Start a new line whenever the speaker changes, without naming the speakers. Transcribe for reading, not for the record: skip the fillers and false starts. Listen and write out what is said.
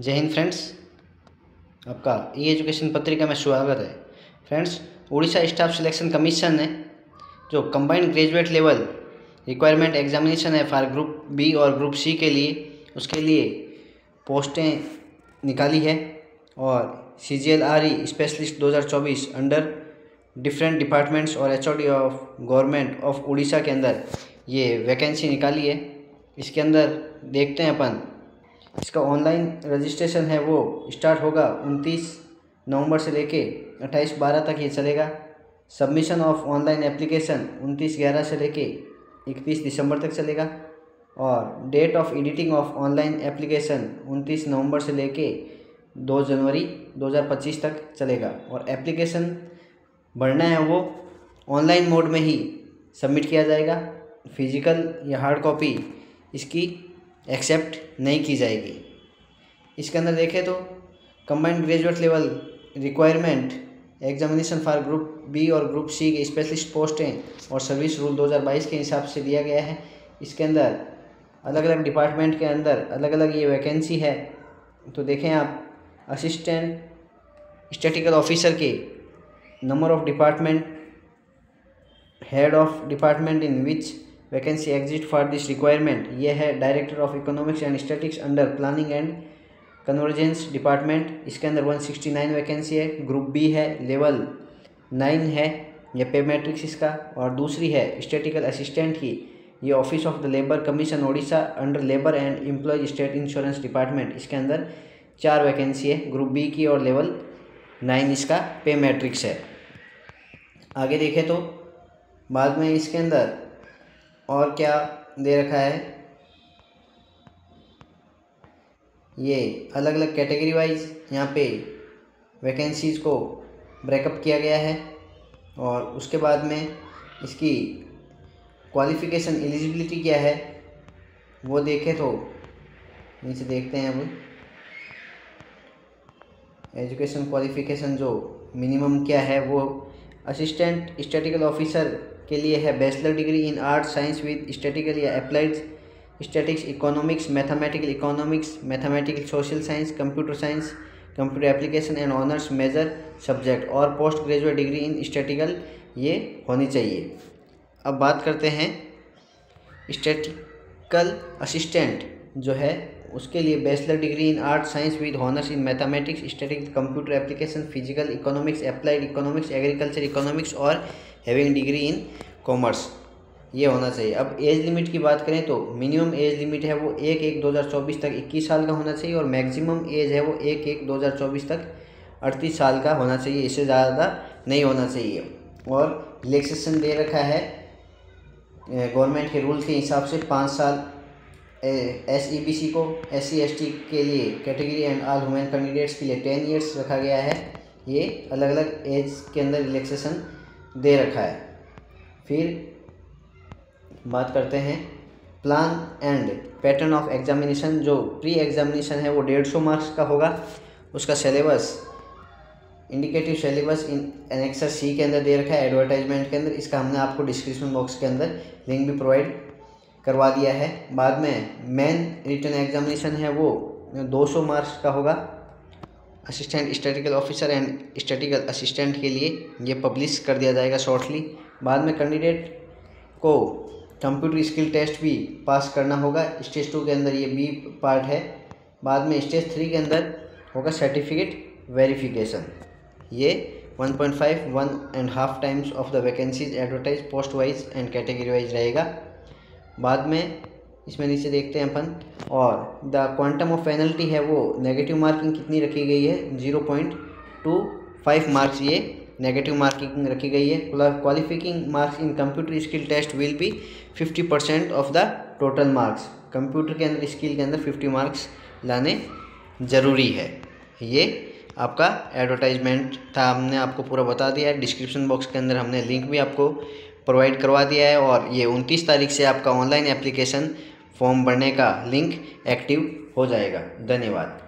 जय हिंद फ्रेंड्स, आपका ई एजुकेशन पत्रिका में स्वागत है। Friends, Orissa staff selection commission ने जो combined graduate level requirement examination है फॉर ग्रुप बी और ग्रुप सी के लिए, उसके लिए पोस्टें निकाली है और CGL-RE specialist 2024 under different departments और HOD of government of Orissa के अंदर ये वैकेंसी निकाली है। इसके अंदर देखते हैं अपन, इसका ऑनलाइन रजिस्ट्रेशन है वो स्टार्ट होगा 29 नवंबर से लेके 28/12 तक ये चलेगा। सबमिशन ऑफ ऑनलाइन एप्लीकेशन 29/11 से लेके 31 दिसंबर तक चलेगा और date of editing of online application 29 नवंबर से लेके 2 जनवरी 2025 तक चलेगा। और एप्लीकेशन भरना है वो ऑनलाइन मोड में ही सबमिट किया जाएगा, फिजिकल या हार्ड कॉपी इसकी एक्सेप्ट नहीं की जाएगी। इसके अंदर देखें तो combined graduate level requirement examination for group B और ग्रुप सी के स्पेशलिस्ट पोस्टें और सर्विस रूल 2022 के हिसाब से दिया गया है। इसके अंदर अलग अलग डिपार्टमेंट के अंदर अलग अलग ये वैकेंसी है। तो देखें आप, असिस्टेंट स्टैटिकल ऑफिसर के number of department, head of department in which vacancy exist for this requirement, ये है director of economics and statics under planning and convergence department. इसके अंदर 169 वैकेंसी है। ग्रुप बी है, लेवल 9 है, ये पे मैट्रिक्स इसका। और दूसरी है स्टैटिकल असिस्टेंट की, ये office of the labour commission Odisha under labour and employ state insurance department. इसके अंदर 4 वैकेंसी है, ग्रुप बी की, और लेवल 9 इसका पे मैट्रिक्स है। आगे देखें तो बाद में इसके अंदर और क्या दे रखा है, ये अलग अलग कैटेगरी वाइज यहाँ पे वैकेंसीज़ को ब्रेकअप किया गया है। और उसके बाद में इसकी क्वालिफ़िकेशन एलिजिबिलिटी क्या है वो देखें तो नीचे देखते हैं। अब एजुकेशन क्वालिफ़िकेशन जो मिनिमम क्या है, वो असिस्टेंट स्टैटिकल ऑफिसर के लिए है bachelor degree in art science with statical या applied statics, economics, mathematical social science, computer science, computer application and honours major subject, और post graduate degree in statical ये होनी चाहिए। अब बात करते हैं स्टैटिकल असिस्टेंट जो है उसके लिए bachelor degree in art science with honours in mathematics, statics, computer application, physical economics, applied economics, agriculture economics और हैविंग डिग्री इन कॉमर्स, ये होना चाहिए। अब एज लिमिट की बात करें तो मिनिमम एज लिमिट है वो 1/1/2024 तक 21 साल का होना चाहिए और मैक्सिमम एज है वो 1/1/2024 तक 38 साल का होना चाहिए, इससे ज़्यादा नहीं होना चाहिए। और रिलैक्सेशन दे रखा है गवर्नमेंट के रूल के हिसाब से 5 साल SEBC को, SC/ST के लिए category and all women candidates के लिए 10 ईयर्स रखा गया है। ये अलग अलग एज के अंदर रिलैक्सेशन दे रखा है। फिर बात करते हैं plan and pattern of examination. जो प्री एग्जामिनेशन है वो 150 मार्क्स का होगा। उसका syllabus, indicative syllabus in annexure C के अंदर दे रखा है एडवर्टाइजमेंट के अंदर। इसका हमने आपको डिस्क्रिप्शन बॉक्स के अंदर लिंक भी प्रोवाइड करवा दिया है। बाद में मेन रिटन एग्जामिनेशन है वो 200 मार्क्स का होगा। Assistant statistical officer and statistical assistant के लिए ये पब्लिश कर दिया जाएगा शॉर्टली। बाद में कैंडिडेट को कंप्यूटर स्किल टेस्ट भी पास करना होगा। स्टेज 2 के अंदर ये B पार्ट है। बाद में स्टेज 3 के अंदर होगा सर्टिफिकेट वेरिफिकेशन। ये 1.5 times of the vacancies advertise post wise and category wise रहेगा। बाद में इसमें नीचे देखते हैं अपन, और द क्वांटम ऑफ पेनल्टी है वो नेगेटिव मार्किंग कितनी रखी गई है, 0.25 मार्क्स ये नेगेटिव मार्किंग रखी गई है। Qualifying marks in computer skill test will be 50% of the total marks. Computer के अंदर स्किल के अंदर 50 मार्क्स लाने ज़रूरी है। ये आपका एडवर्टाइजमेंट था, हमने आपको पूरा बता दिया है। डिस्क्रिप्शन बॉक्स के अंदर हमने लिंक भी आपको प्रोवाइड करवा दिया है और ये 29 तारीख से आपका ऑनलाइन एप्लीकेशन फॉर्म भरने का लिंक एक्टिव हो जाएगा। धन्यवाद।